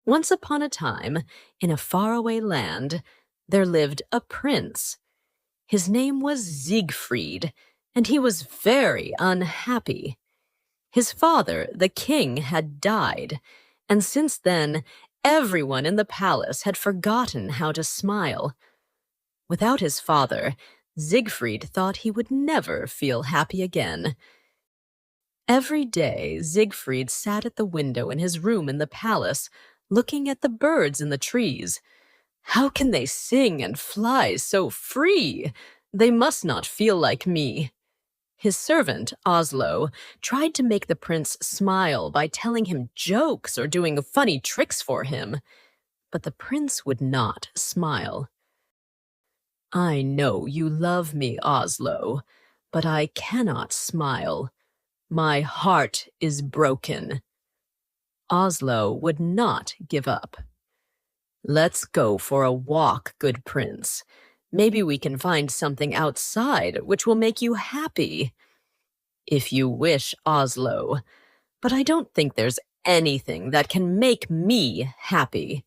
Once upon a time, in a faraway land, there lived a prince. His name was Siegfried, and he was very unhappy. His father, the king, had died, and since then, everyone in the palace had forgotten how to smile. Without his father, Siegfried thought he would never feel happy again. Every day, Siegfried sat at the window in his room in the palace, looking at the birds in the trees. How can they sing and fly so free? They must not feel like me. His servant, Oslo, tried to make the prince smile by telling him jokes or doing funny tricks for him. But the prince would not smile. I know you love me, Oslo, but I cannot smile. My heart is broken. Oslo would not give up. Let's go for a walk, good prince. Maybe we can find something outside which will make you happy. If you wish, Oslo, but I don't think there's anything that can make me happy.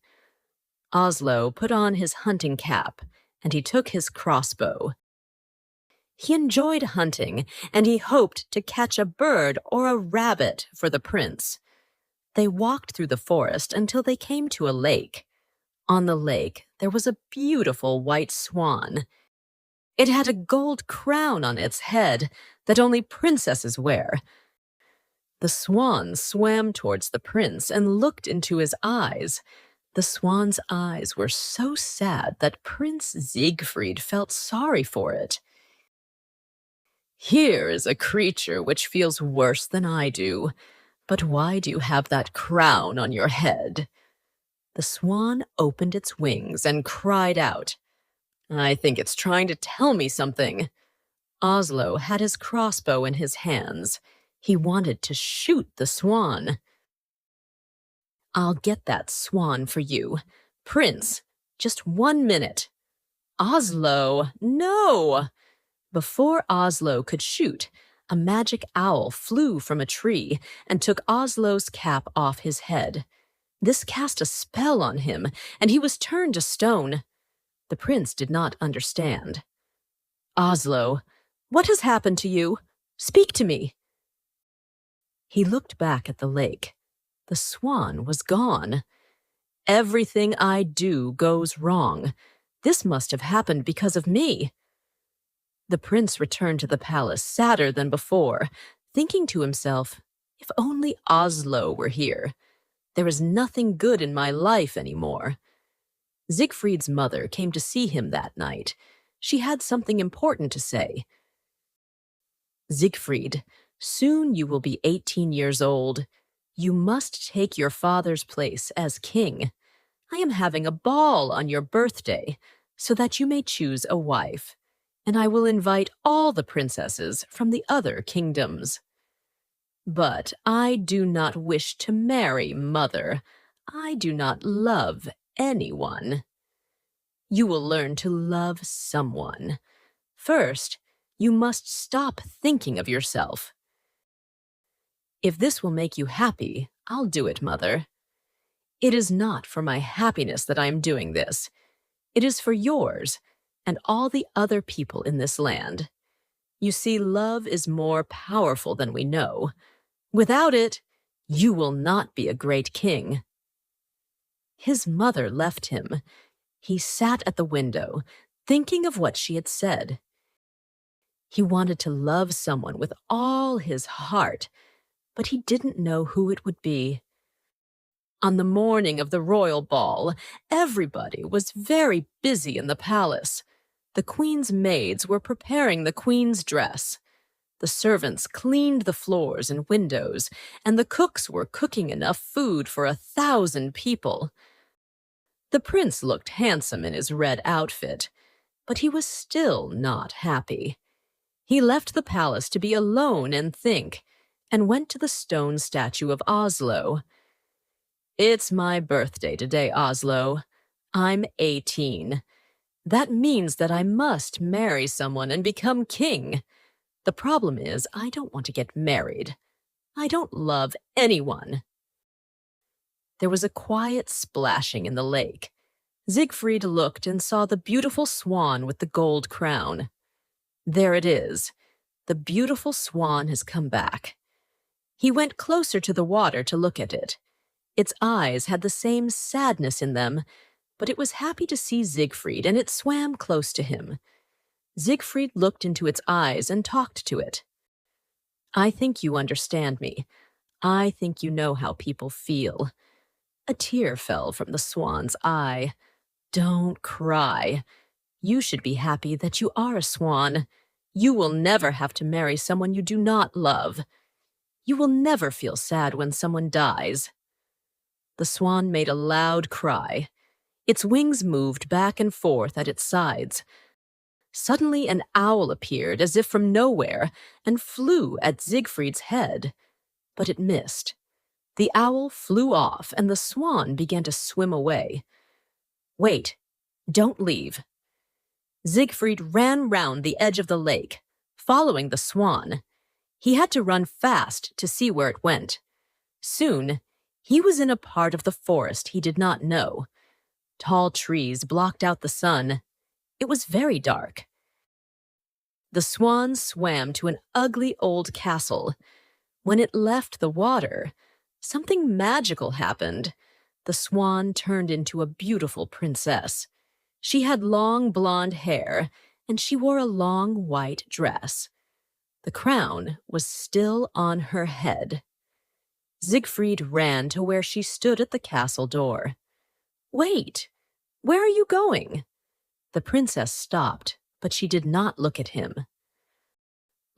Oslo put on his hunting cap, and he took his crossbow. He enjoyed hunting, and he hoped to catch a bird or a rabbit for the prince. They walked through the forest until they came to a lake. On the lake, there was a beautiful white swan. It had a gold crown on its head that only princesses wear. The swan swam towards the prince and looked into his eyes. The swan's eyes were so sad that Prince Siegfried felt sorry for it. Here is a creature which feels worse than I do. But why do you have that crown on your head? The swan opened its wings and cried out. I think it's trying to tell me something. Oslo had his crossbow in his hands. He wanted to shoot the swan. I'll get that swan for you. Prince, just 1 minute. Oslo, no! Before Oslo could shoot, a magic owl flew from a tree and took Oslo's cap off his head. This cast a spell on him, and he was turned to stone. The prince did not understand. Oslo, what has happened to you? Speak to me. He looked back at the lake. The swan was gone. Everything I do goes wrong. This must have happened because of me. The prince returned to the palace sadder than before, thinking to himself, if only Oslo were here. There is nothing good in my life anymore. Siegfried's mother came to see him that night. She had something important to say. Siegfried, soon you will be 18 years old. You must take your father's place as king. I am having a ball on your birthday, so that you may choose a wife, and I will invite all the princesses from the other kingdoms. But I do not wish to marry, mother. I do not love anyone. You will learn to love someone. First, you must stop thinking of yourself. If this will make you happy, I'll do it, mother. It is not for my happiness that I am doing this. It is for yours and all the other people in this land. You see, love is more powerful than we know. Without it, you will not be a great king. His mother left him. He sat at the window, thinking of what she had said. He wanted to love someone with all his heart, but he didn't know who it would be. On the morning of the royal ball, everybody was very busy in the palace. The queen's maids were preparing the queen's dress. The servants cleaned the floors and windows, and the cooks were cooking enough food for 1,000 people. The prince looked handsome in his red outfit, but he was still not happy. He left the palace to be alone and think, and went to the stone statue of Oslo. It's my birthday today, Oslo. I'm 18. That means that I must marry someone and become king. The problem is, I don't want to get married. I don't love anyone. There was a quiet splashing in the lake. Siegfried looked and saw the beautiful swan with the gold crown. There it is. The beautiful swan has come back. He went closer to the water to look at it. Its eyes had the same sadness in them, but it was happy to see Siegfried, and it swam close to him. Siegfried looked into its eyes and talked to it. I think you understand me. I think you know how people feel. A tear fell from the swan's eye. Don't cry. You should be happy that you are a swan. You will never have to marry someone you do not love. You will never feel sad when someone dies. The swan made a loud cry. Its wings moved back and forth at its sides. Suddenly an owl appeared as if from nowhere and flew at Siegfried's head, but it missed. The owl flew off and the swan began to swim away. Wait, don't leave. Siegfried ran round the edge of the lake, following the swan. He had to run fast to see where it went. Soon, he was in a part of the forest he did not know. Tall trees blocked out the sun. It was very dark. The swan swam to an ugly old castle. When it left the water, something magical happened. The swan turned into a beautiful princess. She had long blonde hair, and she wore a long white dress. The crown was still on her head. Siegfried ran to where she stood at the castle door. Wait, where are you going? The princess stopped, but she did not look at him.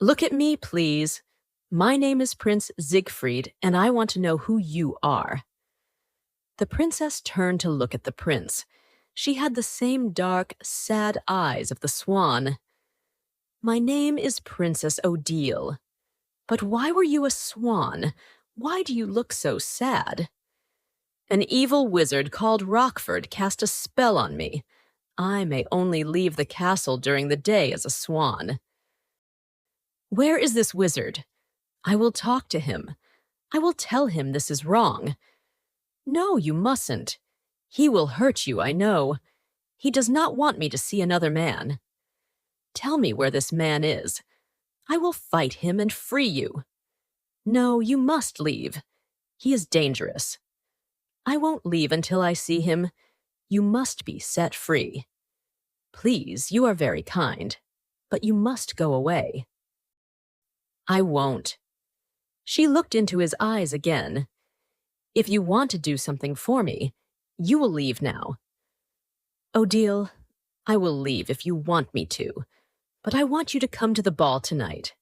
Look at me, please. My name is Prince Siegfried, and I want to know who you are. The princess turned to look at the prince. She had the same dark, sad eyes of the swan. My name is Princess Odile. But why were you a swan? Why do you look so sad? An evil wizard called Rockford cast a spell on me. I may only leave the castle during the day as a swan. Where is this wizard? I will talk to him. I will tell him this is wrong. No, you mustn't. He will hurt you, I know. He does not want me to see another man. Tell me where this man is. I will fight him and free you. No, you must leave. He is dangerous. I won't leave until I see him. You must be set free. Please, you are very kind, but you must go away. I won't. She looked into his eyes again. If you want to do something for me, you will leave now. Odile, I will leave if you want me to, but I want you to come to the ball tonight.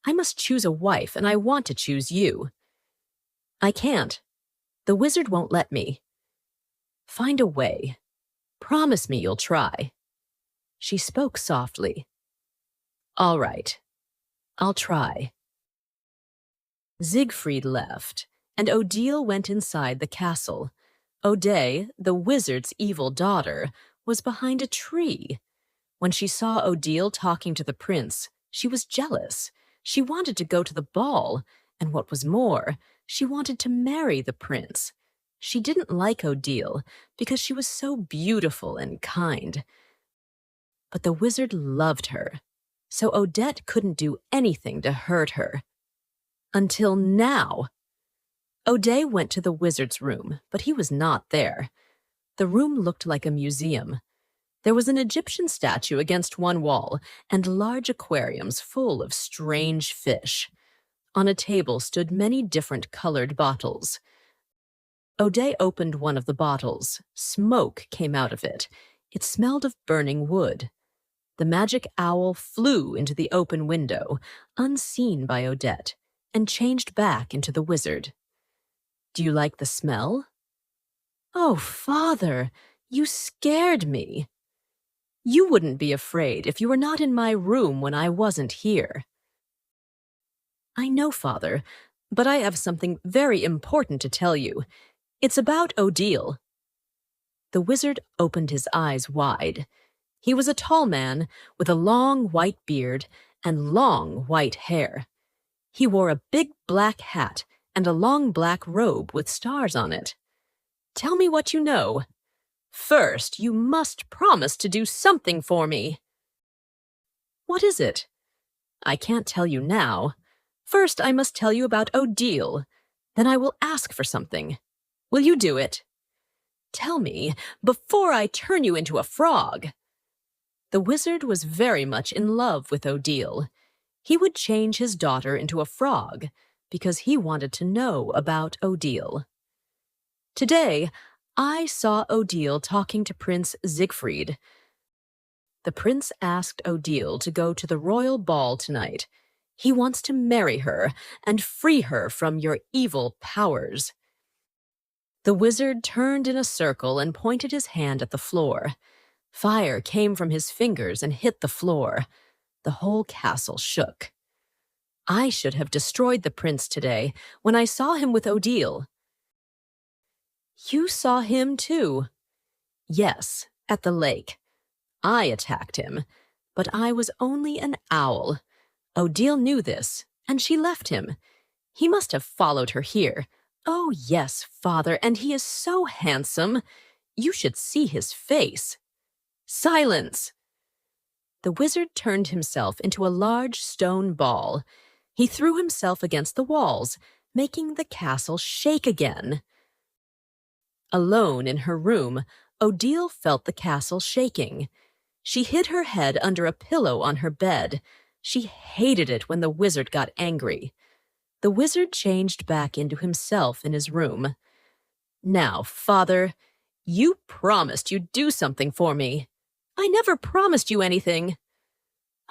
I must choose a wife, and I want to choose you. I can't. The wizard won't let me. Find a way. Promise me you'll try. She spoke softly. All right. I'll try. Siegfried left, and Odile went inside the castle. Oday, the wizard's evil daughter, was behind a tree. When she saw Odile talking to the prince, she was jealous. She wanted to go to the ball, and what was more, she wanted to marry the prince. She didn't like Odile because she was so beautiful and kind. But the wizard loved her, so Odette couldn't do anything to hurt her. Until now. Oday went to the wizard's room, but he was not there. The room looked like a museum. There was an Egyptian statue against one wall and large aquariums full of strange fish. On a table stood many different colored bottles. Oday opened one of the bottles. Smoke came out of it. It smelled of burning wood. The magic owl flew into the open window, unseen by Odette, and changed back into the wizard. Do you like the smell? Oh, Father, you scared me. You wouldn't be afraid if you were not in my room when I wasn't here. I know, Father, but I have something very important to tell you. It's about Odile. The wizard opened his eyes wide. He was a tall man with a long white beard and long white hair. He wore a big black hat and a long black robe with stars on it. Tell me what you know. First, you must promise to do something for me. What is it? I can't tell you now. First, I must tell you about Odile. Then I will ask for something. Will you do it? Tell me, before I turn you into a frog. The wizard was very much in love with Odile. He would change his daughter into a frog because he wanted to know about Odile. Today, I saw Odile talking to Prince Siegfried. The prince asked Odile to go to the royal ball tonight. He wants to marry her and free her from your evil powers. The wizard turned in a circle and pointed his hand at the floor. Fire came from his fingers and hit the floor. The whole castle shook. I should have destroyed the prince today when I saw him with Odile. You saw him too? Yes, at the lake. I attacked him, but I was only an owl. Odile knew this, and she left him. He must have followed her here. Oh, yes, father, and he is so handsome. You should see his face. Silence! The wizard turned himself into a large stone ball. He threw himself against the walls, making the castle shake again. Alone in her room, Odile felt the castle shaking. She hid her head under a pillow on her bed. She hated it when the wizard got angry. The wizard changed back into himself in his room. Now, father, you promised you'd do something for me. I never promised you anything.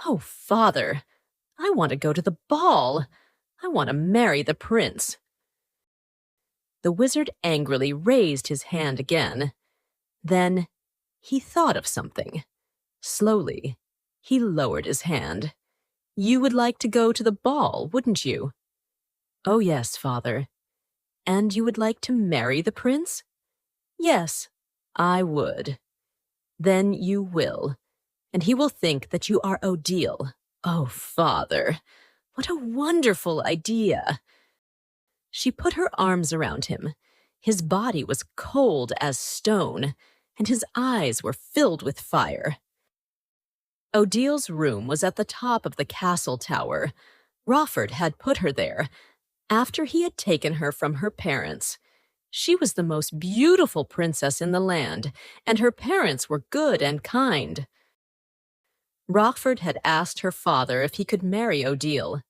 Oh, father, I want to go to the ball. I want to marry the prince. The wizard angrily raised his hand again. Then he thought of something. Slowly, he lowered his hand. You would like to go to the ball, wouldn't you? Oh, yes, father. And you would like to marry the prince? Yes, I would. Then you will, and he will think that you are Odile. Oh, father, what a wonderful idea. She put her arms around him. His body was cold as stone, and his eyes were filled with fire. Odile's room was at the top of the castle tower. Rofford had put her there after he had taken her from her parents. She was the most beautiful princess in the land, and her parents were good and kind. Rockford had asked her father if he could marry Odile.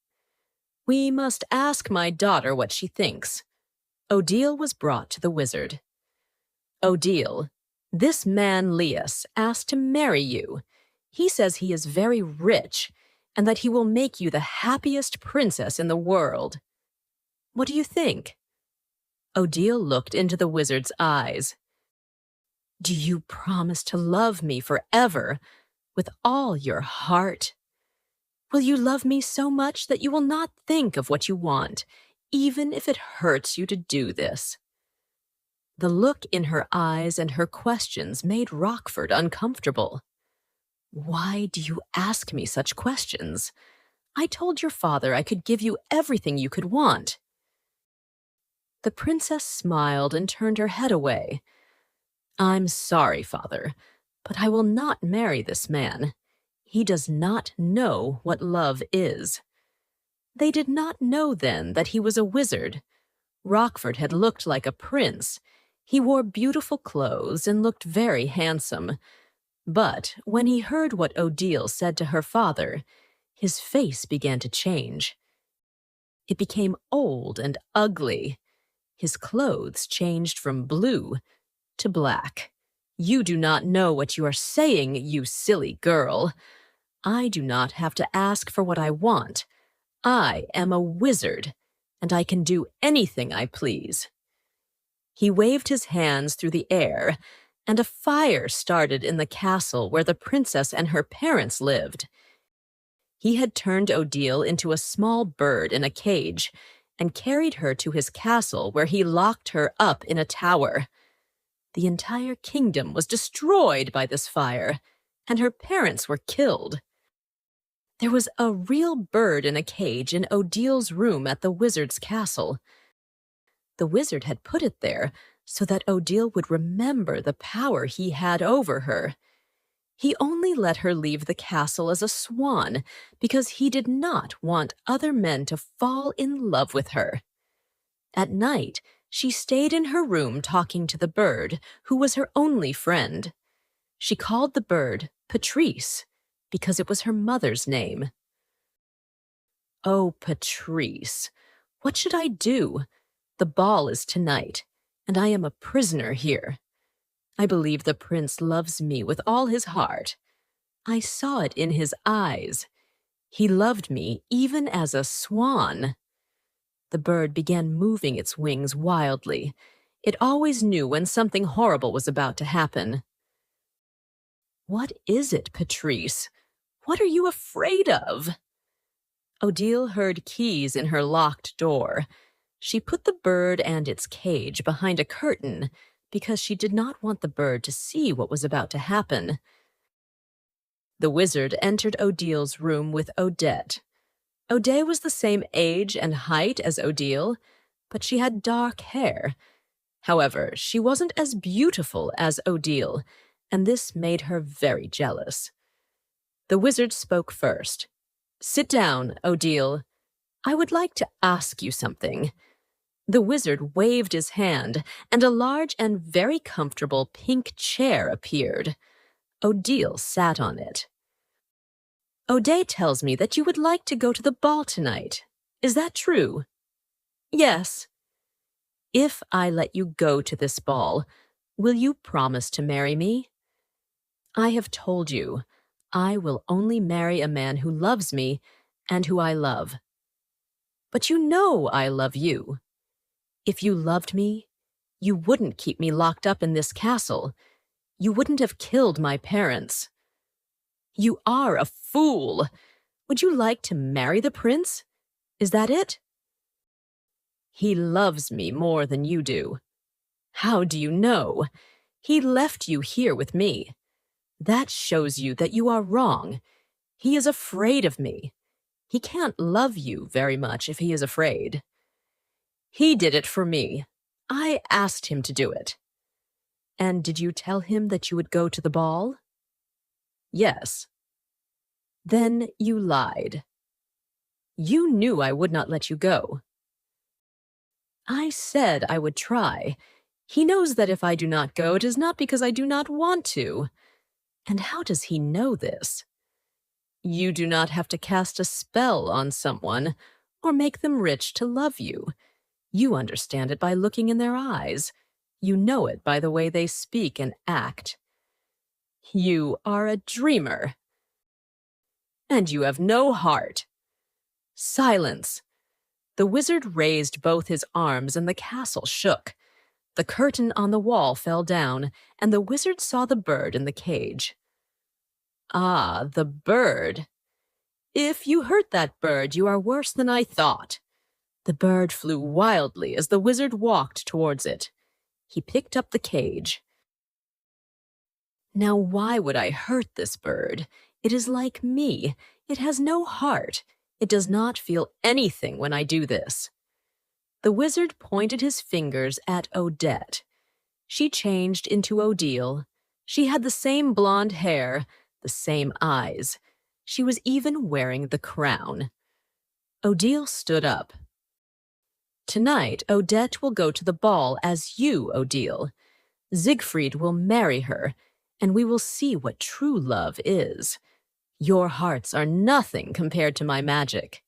We must ask my daughter what she thinks. Odile was brought to the wizard. Odile, this man Lias asked to marry you. He says he is very rich and that he will make you the happiest princess in the world. What do you think? Odile looked into the wizard's eyes. Do you promise to love me forever, with all your heart? Will you love me so much that you will not think of what you want, even if it hurts you to do this? The look in her eyes and her questions made Rockford uncomfortable. Why do you ask me such questions? I told your father I could give you everything you could want. The princess smiled and turned her head away. I'm sorry, father, but I will not marry this man. He does not know what love is. They did not know then that he was a wizard. Rockford had looked like a prince. He wore beautiful clothes and looked very handsome. But when he heard what Odile said to her father, his face began to change. It became old and ugly. His clothes changed from blue to black. You do not know what you are saying, you silly girl. I do not have to ask for what I want. I am a wizard, and I can do anything I please. He waved his hands through the air, and a fire started in the castle where the princess and her parents lived. He had turned Odile into a small bird in a cage and carried her to his castle where he locked her up in a tower. The entire kingdom was destroyed by this fire, and her parents were killed. There was a real bird in a cage in Odile's room at the wizard's castle. The wizard had put it there so that Odile would remember the power he had over her. He only let her leave the castle as a swan because he did not want other men to fall in love with her. At night, she stayed in her room talking to the bird, who was her only friend. She called the bird Patrice because it was her mother's name. Oh, Patrice, what should I do? The ball is tonight, and I am a prisoner here. I believe the prince loves me with all his heart. I saw it in his eyes. He loved me even as a swan. The bird began moving its wings wildly. It always knew when something horrible was about to happen. What is it, Patrice? What are you afraid of? Odile heard keys in her locked door. She put the bird and its cage behind a curtain because she did not want the bird to see what was about to happen. The wizard entered Odile's room with Odette. Odette was the same age and height as Odile, but she had dark hair. However, she wasn't as beautiful as Odile, and this made her very jealous. The wizard spoke first. "Sit down, Odile. I would like to ask you something." The wizard waved his hand, and a large and very comfortable pink chair appeared. Odile sat on it. "Odette tells me that you would like to go to the ball tonight. Is that true?" "Yes." "If I let you go to this ball, will you promise to marry me?" "I have told you, I will only marry a man who loves me and who I love." "But you know I love you." "If you loved me, you wouldn't keep me locked up in this castle. You wouldn't have killed my parents." "You are a fool. Would you like to marry the prince? Is that it?" "He loves me more than you do." "How do you know? He left you here with me. That shows you that you are wrong. He is afraid of me. He can't love you very much if he is afraid." "He did it for me. I asked him to do it." "And did you tell him that you would go to the ball?" "Yes." "Then you lied." "You knew I would not let you go." "I said I would try. He knows that if I do not go, it is not because I do not want to." "And how does he know this?" "You do not have to cast a spell on someone or make them rich to love you. You understand it by looking in their eyes. You know it by the way they speak and act." "You are a dreamer. And you have no heart." "Silence." The wizard raised both his arms and the castle shook. The curtain on the wall fell down, and the wizard saw the bird in the cage. "Ah, the bird. If you hurt that bird, you are worse than I thought." The bird flew wildly as the wizard walked towards it. He picked up the cage. "Now why would I hurt this bird? It is like me. It has no heart. It does not feel anything when I do this." The wizard pointed his fingers at Odette. She changed into Odile. She had the same blonde hair, the same eyes. She was even wearing the crown. Odile stood up. "Tonight, Odette will go to the ball as you, Odile. Siegfried will marry her, and we will see what true love is. Your hearts are nothing compared to my magic.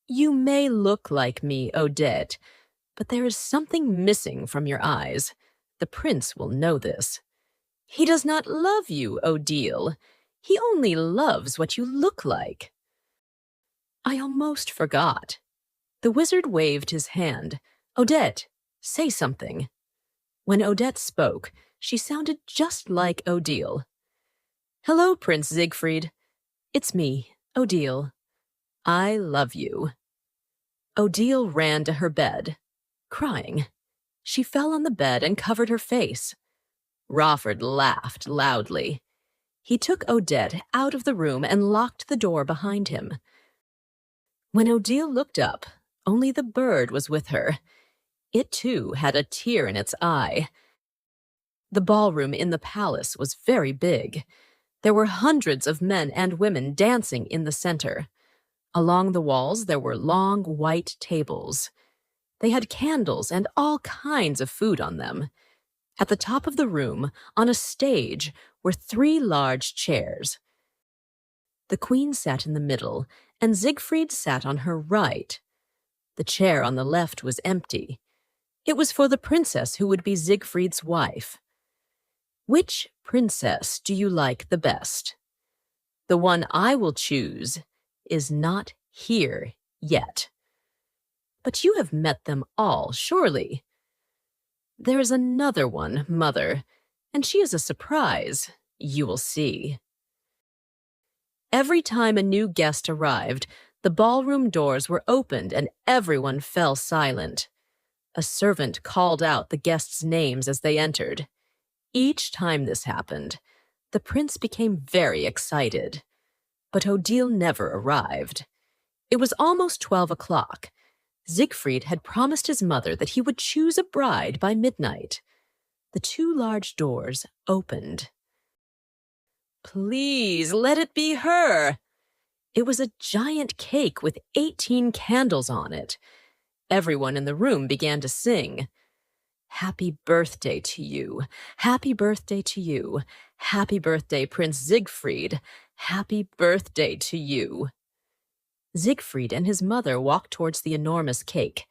You may look like me, Odette, but there is something missing from your eyes. The prince will know this. He does not love you, Odile. He only loves what you look like." "I almost forgot." The wizard waved his hand. "Odette, say something." When Odette spoke, she sounded just like Odile. "Hello, Prince Siegfried. It's me, Odile. I love you." Odile ran to her bed, crying. She fell on the bed and covered her face. Rauford laughed loudly. He took Odette out of the room and locked the door behind him. When Odile looked up, only the bird was with her. It too had a tear in its eye. The ballroom in the palace was very big. There were hundreds of men and women dancing in the center. Along the walls there were long white tables. They had candles and all kinds of food on them. At the top of the room, on a stage, were 3 large chairs. The queen sat in the middle, and Siegfried sat on her right. The chair on the left was empty. It was for the princess who would be Siegfried's wife. Which princess do you like the best? The one I will choose is not here yet. But you have met them all, surely. There is another one, Mother, and she is a surprise. You will see. Every time a new guest arrived, the ballroom doors were opened and everyone fell silent. A servant called out the guests' names as they entered. Each time this happened, the prince became very excited. But Odile never arrived. It was almost 12 o'clock. Siegfried had promised his mother that he would choose a bride by midnight. The 2 large doors opened. Please, let it be her! It was a giant cake with 18 candles on it. Everyone in the room began to sing. Happy birthday to you. Happy birthday to you. Happy birthday, Prince Siegfried. Happy birthday to you. Siegfried and his mother walked towards the enormous cake.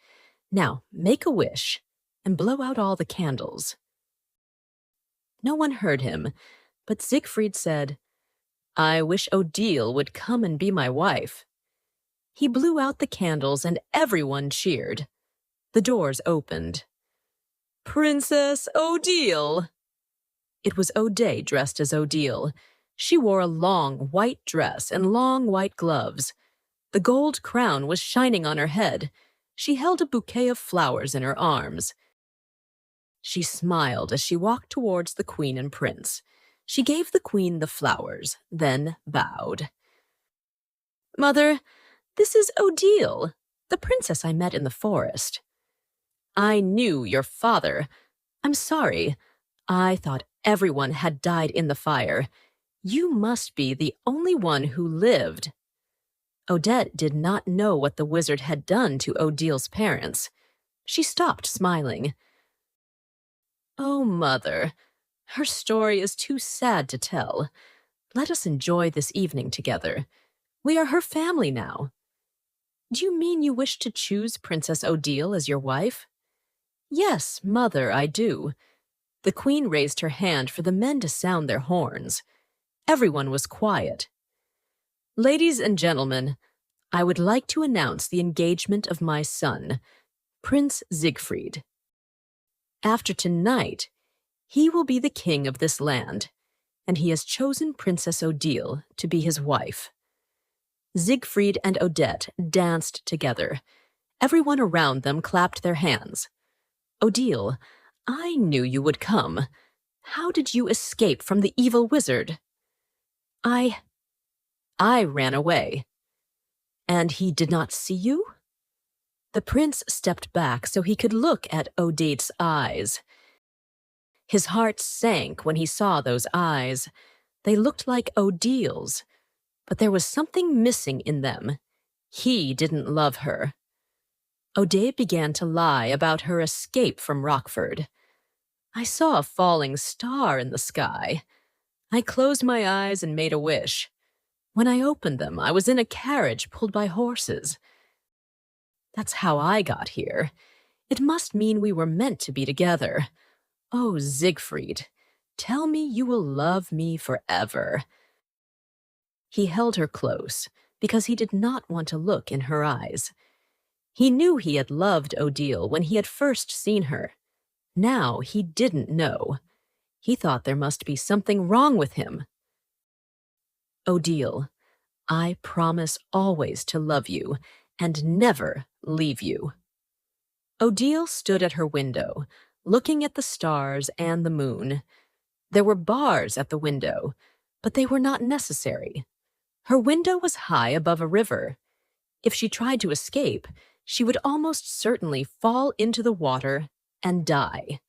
Now, make a wish and blow out all the candles. No one heard him, but Siegfried said, I wish Odile would come and be my wife. He blew out the candles and everyone cheered. The doors opened. Princess Odile! It was O'Day dressed as Odile. She wore a long white dress and long white gloves. The gold crown was shining on her head. She held a bouquet of flowers in her arms. She smiled as she walked towards the queen and prince. She gave the queen the flowers, then bowed. Mother, this is Odile, the princess I met in the forest. I knew your father. I'm sorry. I thought everyone had died in the fire. You must be the only one who lived. Odette did not know what the wizard had done to Odile's parents. She stopped smiling. Oh, Mother, her story is too sad to tell. Let us enjoy this evening together. We are her family now. Do you mean you wish to choose Princess Odile as your wife? Yes, Mother, I do. The queen raised her hand for the men to sound their horns. Everyone was quiet. Ladies and gentlemen, I would like to announce the engagement of my son, Prince Siegfried. After tonight, he will be the king of this land, and he has chosen Princess Odile to be his wife. Siegfried and Odette danced together. Everyone around them clapped their hands. Odile, I knew you would come. How did you escape from the evil wizard? I ran away. And he did not see you? The prince stepped back so he could look at Odette's eyes. His heart sank when he saw those eyes. They looked like Odile's, but there was something missing in them. He didn't love her. Odette began to lie about her escape from Rockford. I saw a falling star in the sky. I closed my eyes and made a wish. When I opened them, I was in a carriage pulled by horses. That's how I got here. It must mean we were meant to be together. Oh, Siegfried, tell me you will love me forever. He held her close because he did not want to look in her eyes. He knew he had loved Odile when he had first seen her. Now he didn't know. He thought there must be something wrong with him. Odile, I promise always to love you and never leave you. Odile stood at her window, looking at the stars and the moon. There were bars at the window, but they were not necessary. Her window was high above a river. If she tried to escape, she would almost certainly fall into the water and die.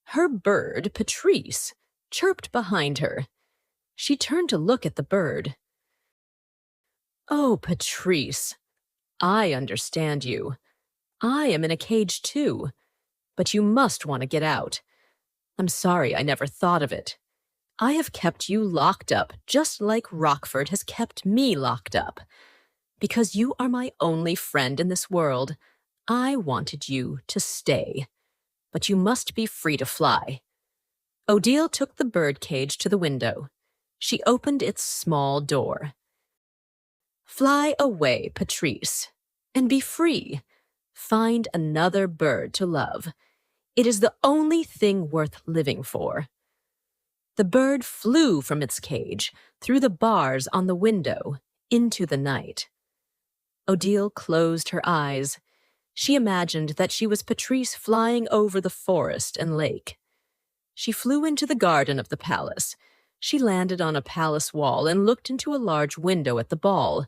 Her bird, Patrice, chirped behind her. She turned to look at the bird. "Oh, Patrice, I understand you. I am in a cage too, but you must want to get out. I'm sorry I never thought of it. I have kept you locked up just like Rockford has kept me locked up. Because you are my only friend in this world, I wanted you to stay. But you must be free to fly." Odile took the bird cage to the window. She opened its small door. "Fly away, Patrice, and be free. Find another bird to love. It is the only thing worth living for." The bird flew from its cage, through the bars on the window, into the night. Odile closed her eyes. She imagined that she was Patrice flying over the forest and lake. She flew into the garden of the palace. She landed on a palace wall and looked into a large window at the ball.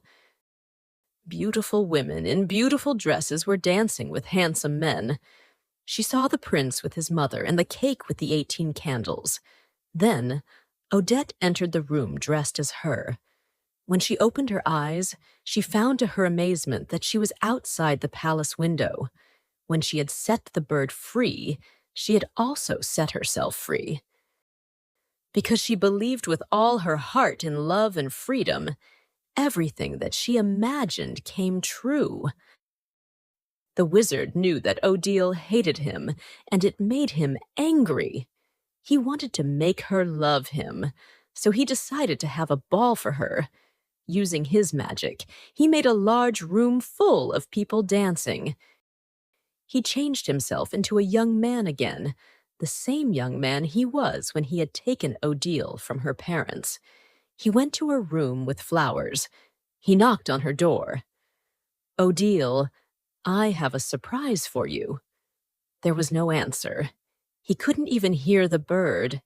Beautiful women in beautiful dresses were dancing with handsome men. She saw the prince with his mother and the cake with the 18 candles. Then, Odette entered the room dressed as her. When she opened her eyes, she found to her amazement that she was outside the palace window. When she had set the bird free, she had also set herself free. Because she believed with all her heart in love and freedom, everything that she imagined came true. The wizard knew that Odile hated him, and it made him angry. He wanted to make her love him, so he decided to have a ball for her. Using his magic, he made a large room full of people dancing. He changed himself into a young man again, the same young man he was when he had taken Odile from her parents. He went to her room with flowers. He knocked on her door. "Odile, I have a surprise for you." There was no answer. He couldn't even hear the bird.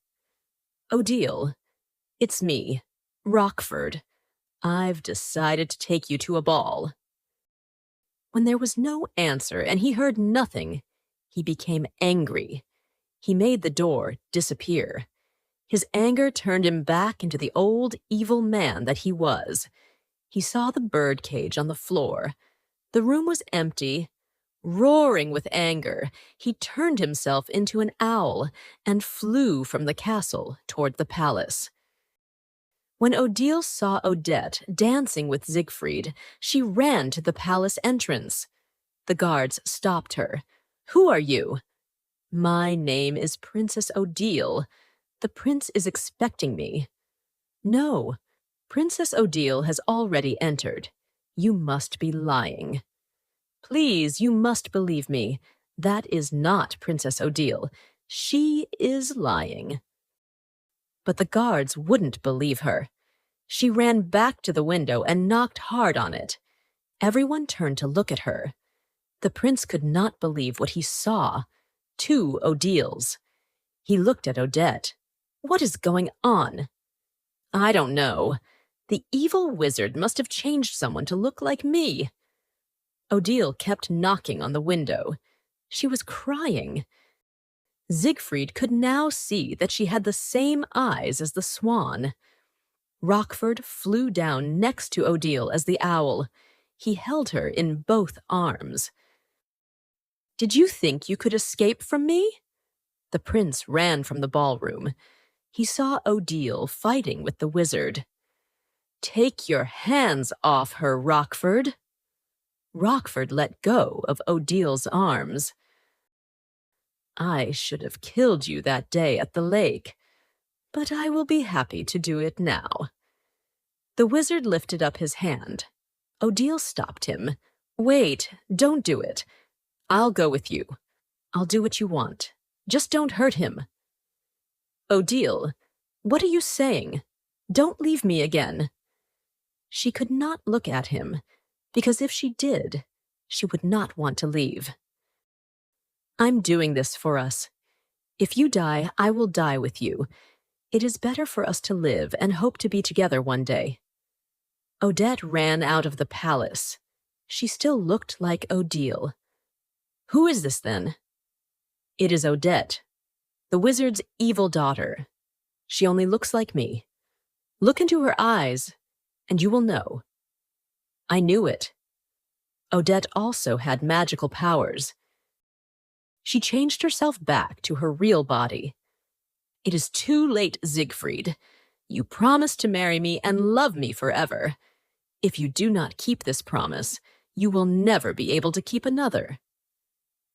"Odile, it's me, Rockford. I've decided to take you to a ball." When there was no answer and he heard nothing, he became angry. He made the door disappear. His anger turned him back into the old evil man that he was. He saw the bird cage on the floor. The room was empty. Roaring with anger, he turned himself into an owl and flew from the castle toward the palace. When Odile saw Odette dancing with Siegfried, she ran to the palace entrance. The guards stopped her. "Who are you?" "My name is Princess Odile. The prince is expecting me." "No, Princess Odile has already entered. You must be lying." "Please, you must believe me. That is not Princess Odile. She is lying." But the guards wouldn't believe her. She ran back to the window and knocked hard on it. Everyone turned to look at her. The prince could not believe what he saw. 2 Odiles. He looked at Odette. "What is going on?" "I don't know. The evil wizard must have changed someone to look like me." Odile kept knocking on the window. She was crying. Siegfried could now see that she had the same eyes as the swan. Rockford flew down next to Odile as the owl. He held her in both arms. "Did you think you could escape from me?" The prince ran from the ballroom. He saw Odile fighting with the wizard. "Take your hands off her, Rockford." Rockford let go of Odile's arms. "I should have killed you that day at the lake, but I will be happy to do it now." The wizard lifted up his hand. Odile stopped him. "Wait, don't do it. I'll go with you. I'll do what you want. Just don't hurt him." "Odile, what are you saying? Don't leave me again." She could not look at him, because if she did, she would not want to leave. "I'm doing this for us. If you die, I will die with you. It is better for us to live and hope to be together one day." Odette ran out of the palace. She still looked like Odile. "Who is this, then?" "It is Odette, the wizard's evil daughter. She only looks like me. Look into her eyes, and you will know." I knew it. Odette also had magical powers. She changed herself back to her real body. "It is too late, Siegfried. You promised to marry me and love me forever. If you do not keep this promise, you will never be able to keep another."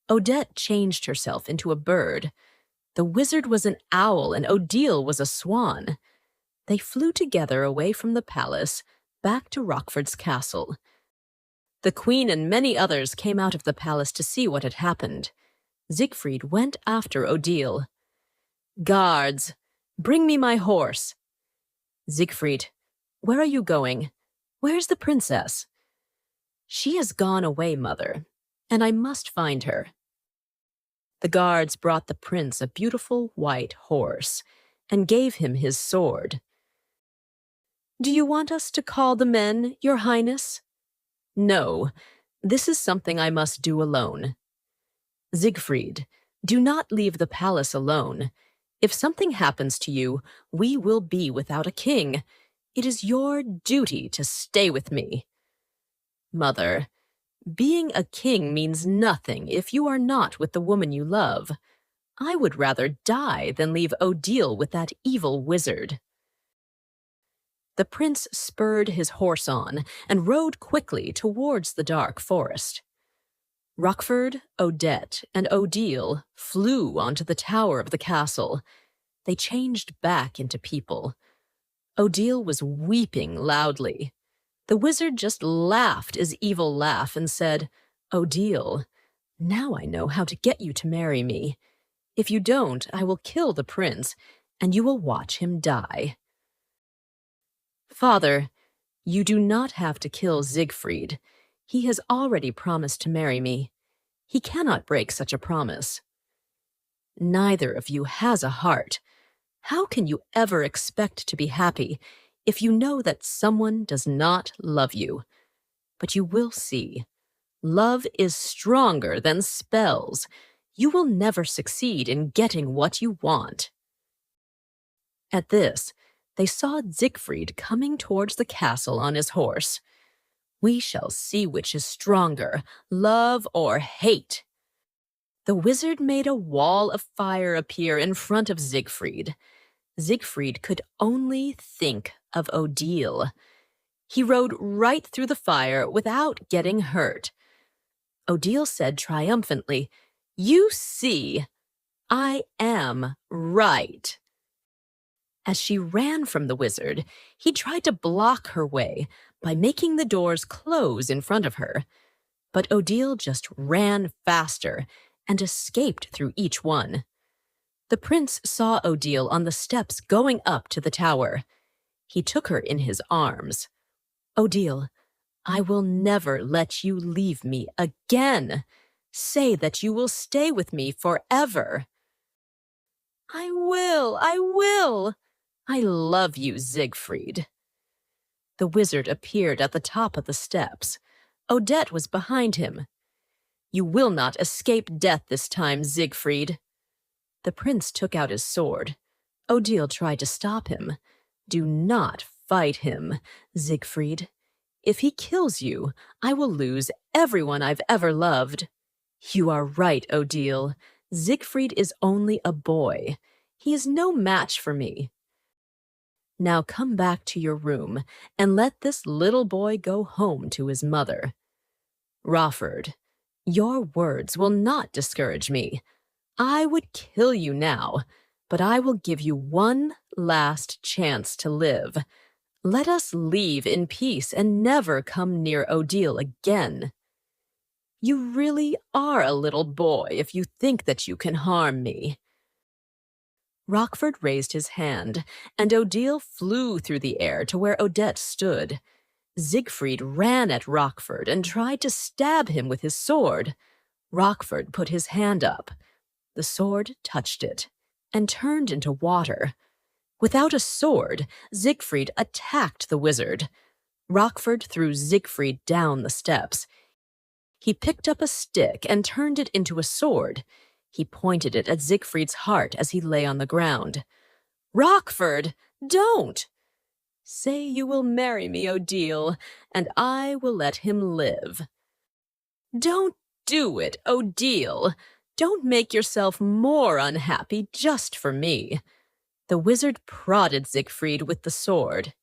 Odette changed herself into a bird. The wizard was an owl and Odile was a swan. They flew together away from the palace, back to Rockford's castle. The queen and many others came out of the palace to see what had happened. Siegfried went after Odile. "Guards, bring me my horse." "Siegfried, where are you going? Where's the princess?" "She has gone away, mother, and I must find her." The guards brought the prince a beautiful white horse and gave him his sword. "Do you want us to call the men, your highness?" "No, this is something I must do alone." "Siegfried, do not leave the palace alone. If something happens to you, we will be without a king. It is your duty to stay with me." "Mother, being a king means nothing if you are not with the woman you love. I would rather die than leave Odile with that evil wizard." The prince spurred his horse on and rode quickly towards the dark forest. Rockford, Odette, and Odile flew onto the tower of the castle. They changed back into people. Odile was weeping loudly. The wizard just laughed his evil laugh and said, "Odile, now I know how to get you to marry me. If you don't, I will kill the prince, and you will watch him die." "Father, you do not have to kill Siegfried. He has already promised to marry me. He cannot break such a promise." "Neither of you has a heart. How can you ever expect to be happy if you know that someone does not love you? But you will see. Love is stronger than spells. You will never succeed in getting what you want." At this, they saw Siegfried coming towards the castle on his horse. "We shall see which is stronger, love or hate." The wizard made a wall of fire appear in front of Siegfried. Siegfried could only think of Odile. He rode right through the fire without getting hurt. Odile said triumphantly, "You see, I am right." As she ran from the wizard, he tried to block her way by making the doors close in front of her. But Odile just ran faster and escaped through each one. The prince saw Odile on the steps going up to the tower. He took her in his arms. "Odile, I will never let you leave me again. Say that you will stay with me forever." "I will, I will. I love you, Siegfried." The wizard appeared at the top of the steps. Odette was behind him. "You will not escape death this time, Siegfried." The prince took out his sword. Odile tried to stop him. "Do not fight him, Siegfried. If he kills you, I will lose everyone I've ever loved." "You are right, Odile. Siegfried is only a boy. He is no match for me. Now come back to your room and let this little boy go home to his mother. Rockford, your words will not discourage me. I would kill you now, but I will give you one last chance to live. Let us leave in peace and never come near Odile again." "You really are a little boy if you think that you can harm me." Rockford raised his hand, and Odile flew through the air to where Odette stood. Siegfried ran at Rockford and tried to stab him with his sword. Rockford put his hand up. The sword touched it and turned into water. Without a sword, Siegfried attacked the wizard. Rockford threw Siegfried down the steps. He picked up a stick and turned it into a sword. He pointed it at Siegfried's heart as he lay on the ground. "Rockford, don't! Say you will marry me, Odile, and I will let him live." "Don't do it, Odile. Don't make yourself more unhappy just for me." The wizard prodded Siegfried with the sword.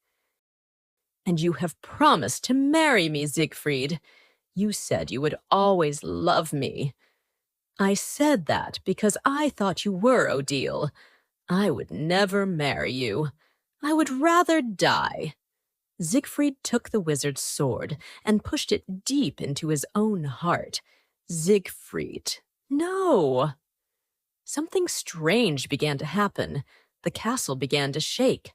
"And you have promised to marry me, Siegfried. You said you would always love me." "I said that because I thought you were, Odile. I would never marry you. I would rather die." Siegfried took the wizard's sword and pushed it deep into his own heart. "Siegfried, no!" Something strange began to happen. The castle began to shake.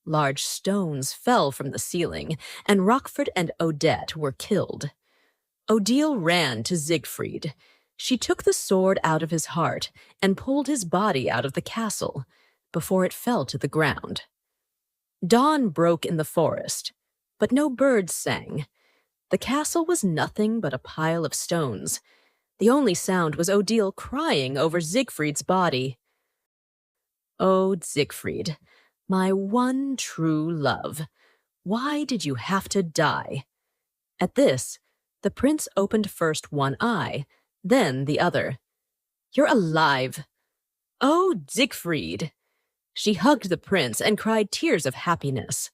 Large stones fell from the ceiling, and Rockford and Odette were killed. Odile ran to Siegfried. She took the sword out of his heart and pulled his body out of the castle before it fell to the ground. Dawn broke in the forest, but no birds sang. The castle was nothing but a pile of stones. The only sound was Odile crying over Siegfried's body. "Oh, Siegfried, my one true love, why did you have to die?" At this, the prince opened first one eye, then the other. "You're alive! Oh, Siegfried!" She hugged the prince and cried tears of happiness.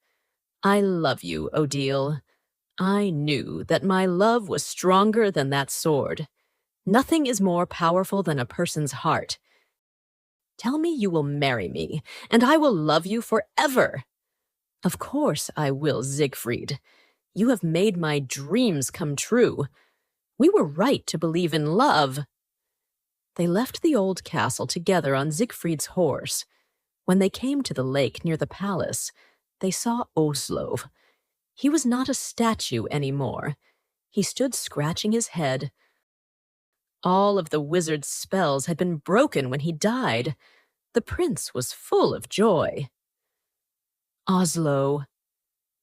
"I love you, Odile. I knew that my love was stronger than that sword. Nothing is more powerful than a person's heart. Tell me you will marry me, and I will love you forever." "Of course I will, Siegfried. You have made my dreams come true. We were right to believe in love." They left the old castle together on Siegfried's horse. When they came to the lake near the palace, they saw Oslo. He was not a statue anymore. He stood scratching his head. All of the wizard's spells had been broken when he died. The prince was full of joy. "Oslo,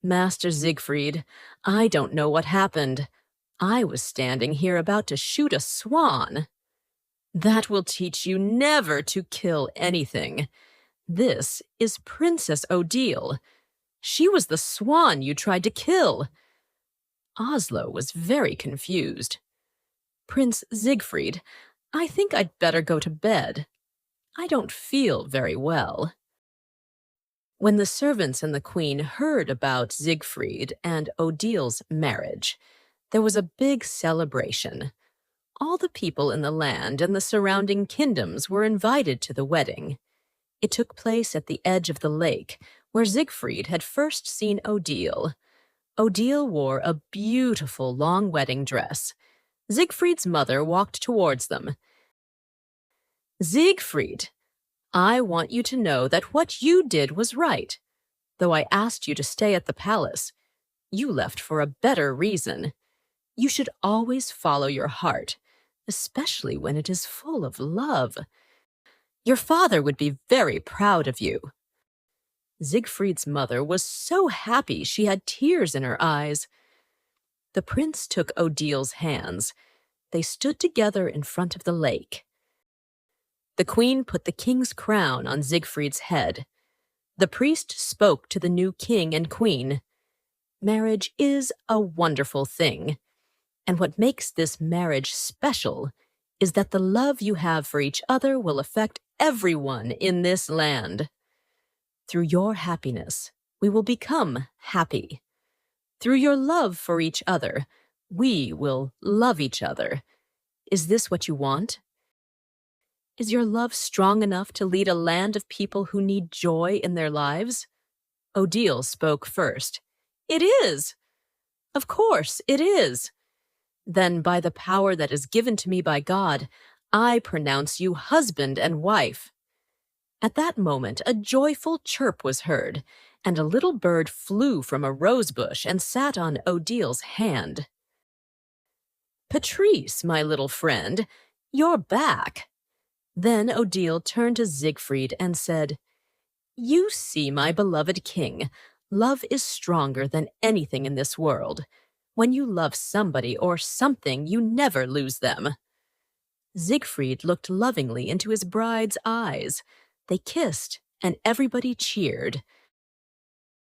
Master Siegfried, I don't know what happened. I was standing here about to shoot a swan." "That will teach you never to kill anything. This is Princess Odile. She was the swan you tried to kill." Oslo was very confused. "Prince Siegfried, I think I'd better go to bed. I don't feel very well." When the servants and the queen heard about Siegfried and Odile's marriage, there was a big celebration. All the people in the land and the surrounding kingdoms were invited to the wedding. It took place at the edge of the lake, where Siegfried had first seen Odile. Odile wore a beautiful long wedding dress. Siegfried's mother walked towards them. "Siegfried, I want you to know that what you did was right. Though I asked you to stay at the palace, you left for a better reason. You should always follow your heart, especially when it is full of love. Your father would be very proud of you." Siegfried's mother was so happy she had tears in her eyes. The prince took Odile's hands. They stood together in front of the lake. The queen put the king's crown on Siegfried's head. The priest spoke to the new king and queen. "Marriage is a wonderful thing, and what makes this marriage special is that the love you have for each other will affect everyone in this land. Through your happiness, we will become happy. Through your love for each other, we will love each other. Is this what you want? Is your love strong enough to lead a land of people who need joy in their lives?" Odile spoke first. "It is! Of course, it is. Then by the power that is given to me by God, I pronounce you husband and wife." At that moment, a joyful chirp was heard, and a little bird flew from a rose bush and sat on Odile's hand. "Patrice, my little friend, you're back." Then Odile turned to Siegfried and said, "You see, my beloved king, love is stronger than anything in this world. When you love somebody or something, you never lose them. Siegfried looked lovingly into his bride's eyes. They kissed, and everybody cheered.